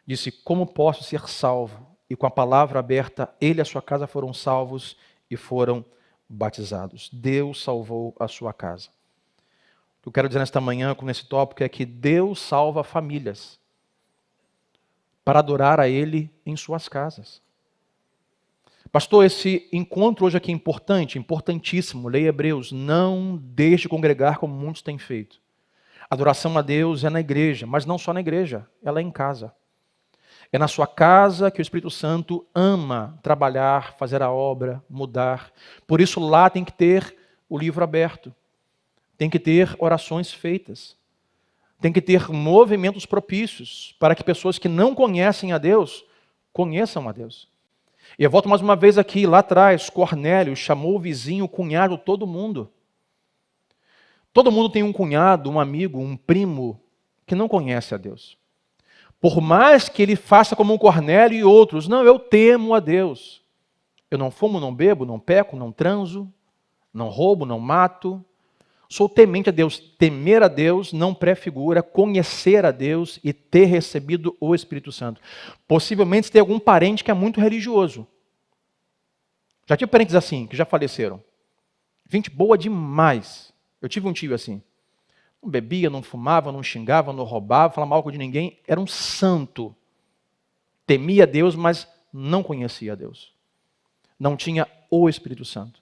disse, como posso ser salvo? E com a palavra aberta, ele e a sua casa foram salvos e foram batizados. Deus salvou a sua casa. O que eu quero dizer nesta manhã com esse tópico é que Deus salva famílias para adorar a Ele em suas casas. Pastor, esse encontro hoje aqui é importante, importantíssimo. Leia Hebreus, não deixe de congregar como muitos têm feito. Adoração a Deus é na igreja, mas não só na igreja, ela é em casa. É na sua casa que o Espírito Santo ama trabalhar, fazer a obra, mudar. Por isso lá tem que ter o livro aberto. Tem que ter orações feitas. Tem que ter movimentos propícios para que pessoas que não conhecem a Deus, conheçam a Deus. E eu volto mais uma vez aqui, lá atrás, Cornélio chamou o vizinho, o cunhado, todo mundo. Todo mundo tem um cunhado, um amigo, um primo que não conhece a Deus. Por mais que ele faça como um Cornélio e outros, não, eu temo a Deus. Eu não fumo, não bebo, não peco, não transo, não roubo, não mato. Sou temente a Deus. Temer a Deus não prefigura conhecer a Deus e ter recebido o Espírito Santo. Possivelmente você tem algum parente que é muito religioso. Já tive parentes assim, que já faleceram. Gente boa demais. Eu tive um tio assim. Não bebia, não fumava, não xingava, não roubava, falava mal de ninguém. Era um santo. Temia a Deus, mas não conhecia a Deus. Não tinha o Espírito Santo.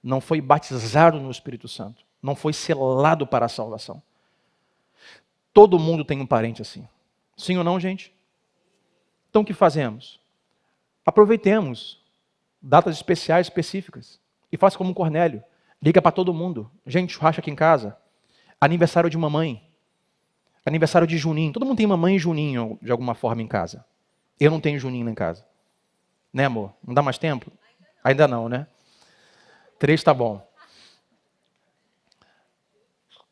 Não foi batizado no Espírito Santo. Não foi selado para a salvação. Todo mundo tem um parente assim. Sim ou não, gente? Então o que fazemos? Aproveitemos datas especiais, específicas. E faça como um Cornélio. Liga para todo mundo. Gente, churrasco aqui em casa. Aniversário de mamãe. Aniversário de Juninho. Todo mundo tem mamãe e Juninho de alguma forma em casa. Eu não tenho Juninho lá em casa. Né, amor? Não dá mais tempo? Ainda não, né? 3 tá bom.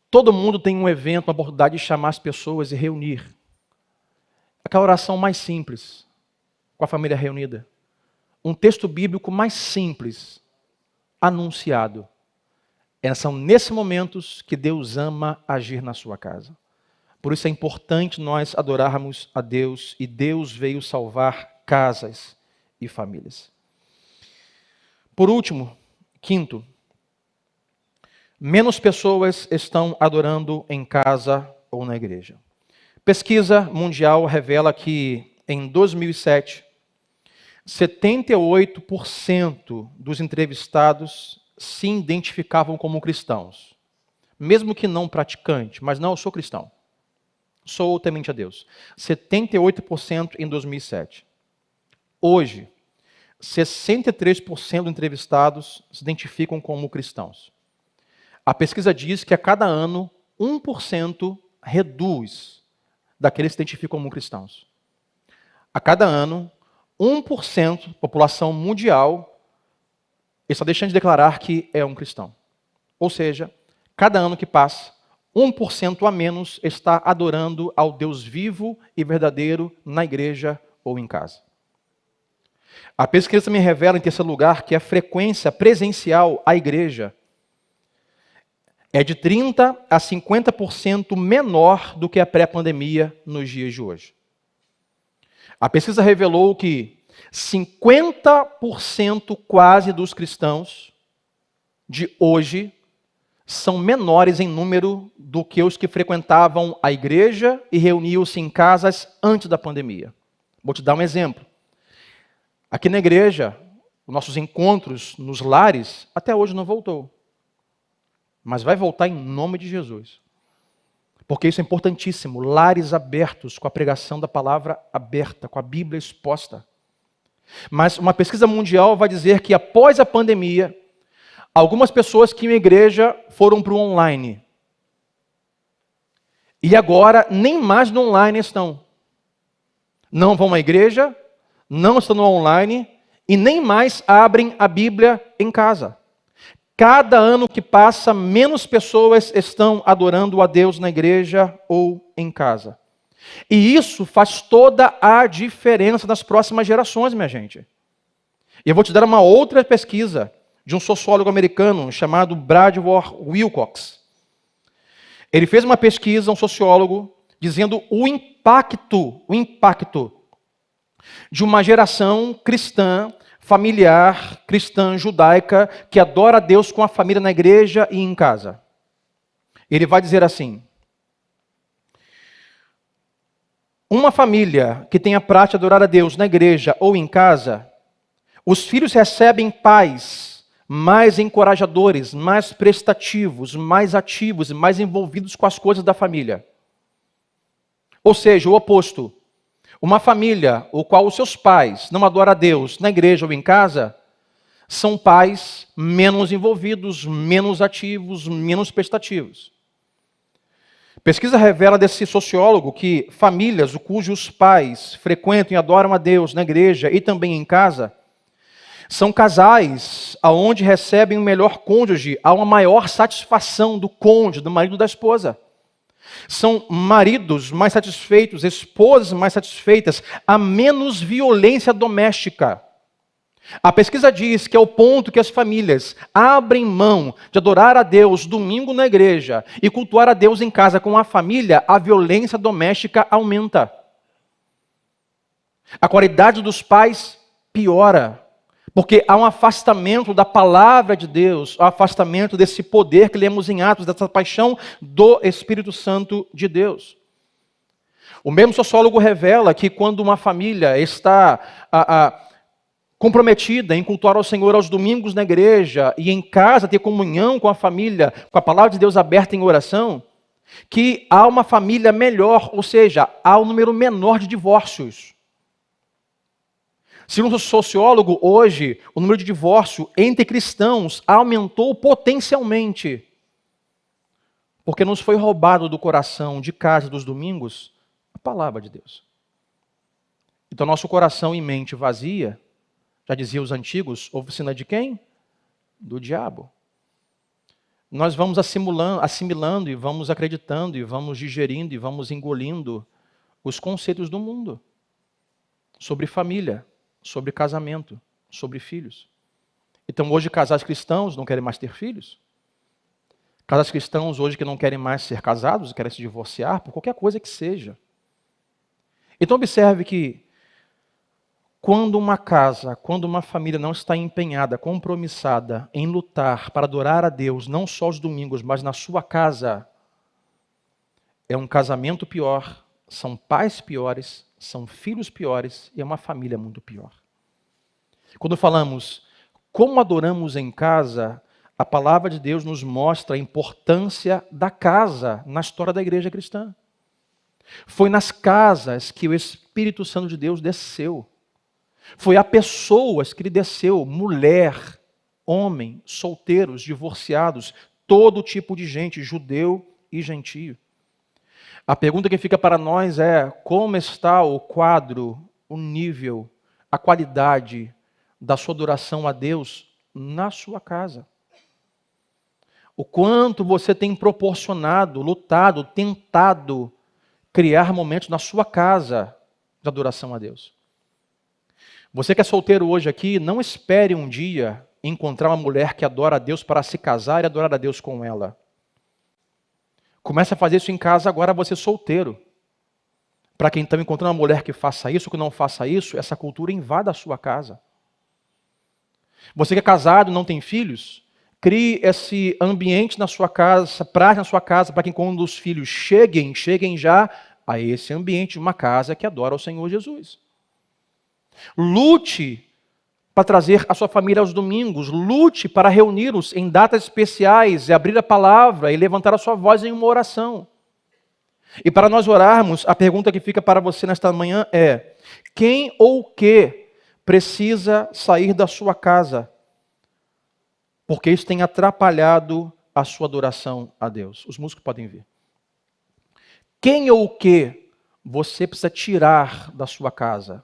Todo mundo tem um evento, uma oportunidade de chamar as pessoas e reunir. Aquela oração mais simples, com a família reunida. Um texto bíblico mais simples, anunciado. São nesses momentos que Deus ama agir na sua casa. Por isso é importante nós adorarmos a Deus, e Deus veio salvar casas e famílias. Por último, quinto, menos pessoas estão adorando em casa ou na igreja. Pesquisa mundial revela que em 2007, 78% dos entrevistados se identificavam como cristãos. Mesmo que não praticante, mas não, eu sou cristão. Sou temente a Deus. 78% em 2007. Hoje, 63% dos entrevistados se identificam como cristãos. A pesquisa diz que a cada ano, 1% reduz daqueles que se identificam como cristãos. A cada ano, 1% da população mundial está deixando de declarar que é um cristão. Ou seja, cada ano que passa, 1% a menos está adorando ao Deus vivo e verdadeiro na igreja ou em casa. A pesquisa também revela, em terceiro lugar, que a frequência presencial à igreja é de 30% a 50% menor do que a pré-pandemia nos dias de hoje. A pesquisa revelou que 50% quase dos cristãos de hoje são menores em número do que os que frequentavam a igreja e reuniam-se em casas antes da pandemia. Vou te dar um exemplo. Aqui na igreja, os nossos encontros nos lares, até hoje não voltou. Mas vai voltar em nome de Jesus. Porque isso é importantíssimo. Lares abertos, com a pregação da palavra aberta, com a Bíblia exposta. Mas uma pesquisa mundial vai dizer que após a pandemia, algumas pessoas que iam à igreja foram para o online. E agora nem mais no online estão. Não vão à igreja, não estão no online e nem mais abrem a Bíblia em casa. Cada ano que passa, menos pessoas estão adorando a Deus na igreja ou em casa. E isso faz toda a diferença nas próximas gerações, minha gente. E eu vou te dar uma outra pesquisa de um sociólogo americano chamado Bradford Wilcox. Ele fez uma pesquisa, um sociólogo, dizendo o impacto de uma geração cristã, familiar, cristã, judaica, que adora a Deus com a família na igreja e em casa. Ele vai dizer assim: uma família que tem a prática de adorar a Deus na igreja ou em casa, os filhos recebem pais mais encorajadores, mais prestativos, mais ativos e mais envolvidos com as coisas da família. Ou seja, o oposto. Uma família o qual os seus pais não adoram a Deus na igreja ou em casa, são pais menos envolvidos, menos ativos, menos prestativos. Pesquisa revela desse sociólogo que famílias cujos pais frequentam e adoram a Deus na igreja e também em casa, são casais aonde recebem o melhor cônjuge, há uma maior satisfação do cônjuge, do marido e da esposa. São maridos mais satisfeitos, esposas mais satisfeitas, há menos violência doméstica. A pesquisa diz que é o ponto que as famílias abrem mão de adorar a Deus domingo na igreja e cultuar a Deus em casa com a família, a violência doméstica aumenta. A qualidade dos pais piora, porque há um afastamento da palavra de Deus, um afastamento desse poder que lemos em Atos, dessa paixão do Espírito Santo de Deus. O mesmo sociólogo revela que quando uma família está comprometida em cultuar ao Senhor aos domingos na igreja e em casa ter comunhão com a família, com a palavra de Deus aberta em oração, que há uma família melhor, ou seja, há um número menor de divórcios. Segundo o sociólogo, hoje, o número de divórcio entre cristãos aumentou potencialmente, porque nos foi roubado do coração, de casa, dos domingos, a palavra de Deus. Então, nosso coração e mente vazia, já diziam os antigos, oficina de quem? do diabo. Nós vamos assimilando e vamos acreditando e vamos digerindo e vamos engolindo os conceitos do mundo sobre família, sobre casamento, sobre filhos. Então hoje casais cristãos não querem mais ter filhos. Casais cristãos hoje que não querem mais ser casados, querem se divorciar por qualquer coisa que seja. Então observe que quando uma casa, quando uma família não está empenhada, compromissada em lutar para adorar a Deus, não só aos domingos, mas na sua casa, é um casamento pior, são pais piores, são filhos piores e é uma família muito pior. Quando falamos como adoramos em casa, a palavra de Deus nos mostra a importância da casa na história da igreja cristã. Foi nas casas que o Espírito Santo de Deus desceu. Foi a pessoas que ele desceu, mulher, homem, solteiros, divorciados, todo tipo de gente, judeu e gentio. A pergunta que fica para nós é: como está o quadro, o nível, a qualidade da sua adoração a Deus na sua casa? O quanto você tem proporcionado, lutado, tentado criar momentos na sua casa de adoração a Deus? Você que é solteiro hoje aqui, não espere um dia encontrar uma mulher que adora a Deus para se casar e adorar a Deus com ela. Comece a fazer isso em casa agora, você solteiro. Para quem está encontrando uma mulher que faça isso, que não faça isso, essa cultura invada a sua casa. Você que é casado e não tem filhos, crie esse ambiente na sua casa, praxe na sua casa, para que quando os filhos cheguem já a esse ambiente de uma casa que adora o Senhor Jesus. Lute para trazer a sua família aos domingos. Lute para reuni-los em datas especiais e abrir a palavra e levantar a sua voz em uma oração. E para nós orarmos, a pergunta que fica para você nesta manhã é: quem ou o que precisa sair da sua casa? Porque isso tem atrapalhado a sua adoração a Deus. Os músicos podem ver. Quem ou o que você precisa tirar da sua casa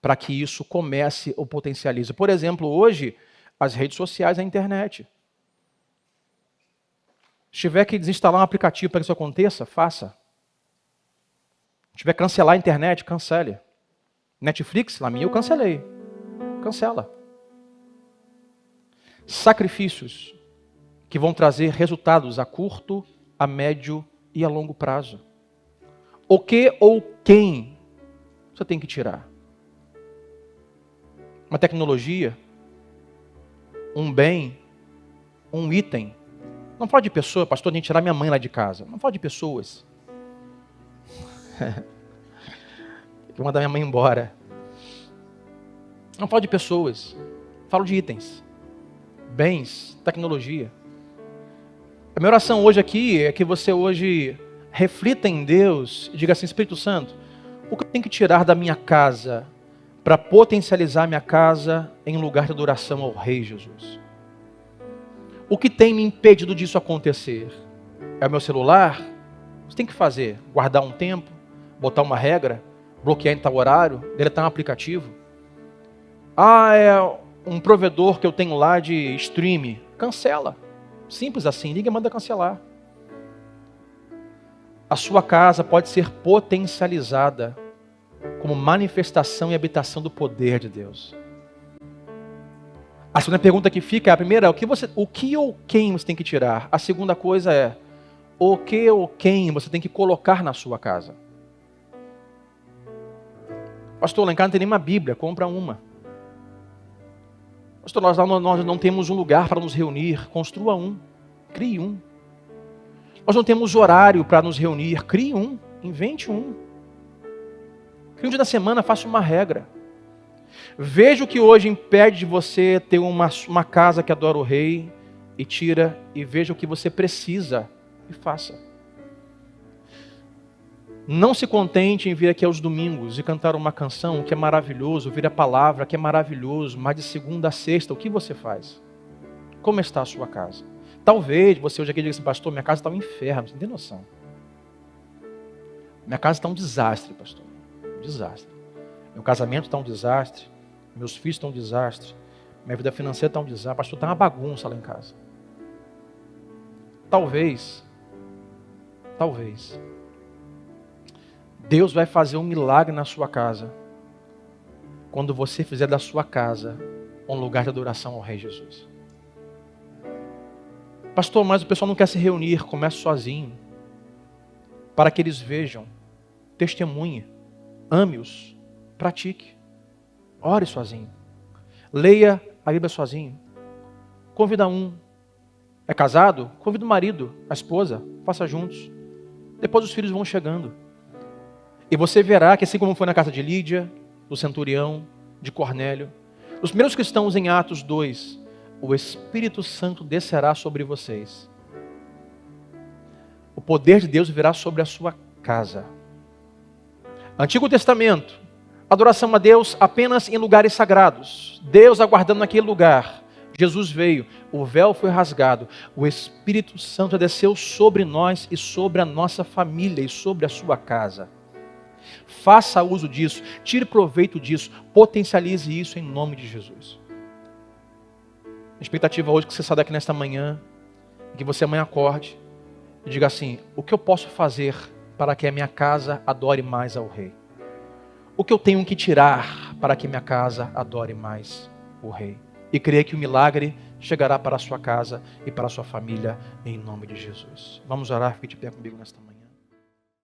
para que isso comece ou potencialize? Por exemplo, hoje, as redes sociais, a internet. Se tiver que desinstalar um aplicativo para que isso aconteça, faça. Se tiver que cancelar a internet, cancele. Netflix, na minha eu cancelei. Cancela. Sacrifícios que vão trazer resultados a curto, a médio e a longo prazo. O que ou quem você tem que tirar? Uma tecnologia, um bem, um item. Não fala de pessoa, pastor, nem tirar minha mãe lá de casa. Não fala de pessoas. Vou mandar minha mãe embora. Não falo de pessoas. Falo de itens. Bens, tecnologia. A minha oração hoje aqui é que você hoje reflita em Deus e diga assim: Espírito Santo, o que eu tenho que tirar da minha casa para potencializar minha casa em lugar de adoração ao Rei Jesus? O que tem me impedido disso acontecer? É o meu celular? Você tem que fazer, guardar um tempo, botar uma regra, bloquear em tal horário, deletar um aplicativo. É um provedor que eu tenho lá de streaming. Cancela. Simples assim, liga e manda cancelar. A sua casa pode ser potencializada como manifestação e habitação do poder de Deus. A segunda pergunta que fica, a primeira é o que ou quem você tem que tirar? A segunda coisa é o que ou quem você tem que colocar na sua casa? Pastor, lá em casa não tem nenhuma Bíblia, compra uma. Pastor, nós não temos um lugar para nos reunir, construa um, crie um. Nós não temos horário para nos reunir, crie um, invente um. Crie um dia da semana, faça uma regra. Veja o que hoje impede de você ter uma casa que adora o Rei e tira, e veja o que você precisa e faça. Não se contente em vir aqui aos domingos e cantar uma canção, que é maravilhoso, ouvir a palavra, que é maravilhoso, mas de segunda a sexta, o que você faz? Como está a sua casa? Talvez você hoje aqui diga assim: pastor, minha casa está um inferno, você não tem noção. Minha casa está um desastre, pastor. Um desastre. Meu casamento está um desastre. Meus filhos estão um desastre. Minha vida financeira está um desastre. Pastor, está uma bagunça lá em casa. Talvez, Deus vai fazer um milagre na sua casa quando você fizer da sua casa um lugar de adoração ao Rei Jesus. Pastor, mas o pessoal não quer se reunir, comece sozinho. Para que eles vejam, testemunhe, ame-os, pratique, ore sozinho, leia a Bíblia sozinho, convida um. É casado? Convida o marido, a esposa, faça juntos. Depois os filhos vão chegando. E você verá que assim como foi na casa de Lídia, do centurião, de Cornélio, os primeiros cristãos em Atos 2, o Espírito Santo descerá sobre vocês. O poder de Deus virá sobre a sua casa. Antigo Testamento, adoração a Deus apenas em lugares sagrados. Deus aguardando naquele lugar. Jesus veio, o véu foi rasgado, o Espírito Santo desceu sobre nós e sobre a nossa família e sobre a sua casa. Faça uso disso, tire proveito disso, potencialize isso em nome de Jesus. A expectativa hoje é que você saia daqui nesta manhã, que você amanhã acorde e diga assim: o que eu posso fazer para que a minha casa adore mais ao Rei? O que eu tenho que tirar para que minha casa adore mais o Rei? E creia que o milagre chegará para a sua casa e para a sua família, em nome de Jesus. Vamos orar, fique de pé comigo nesta manhã.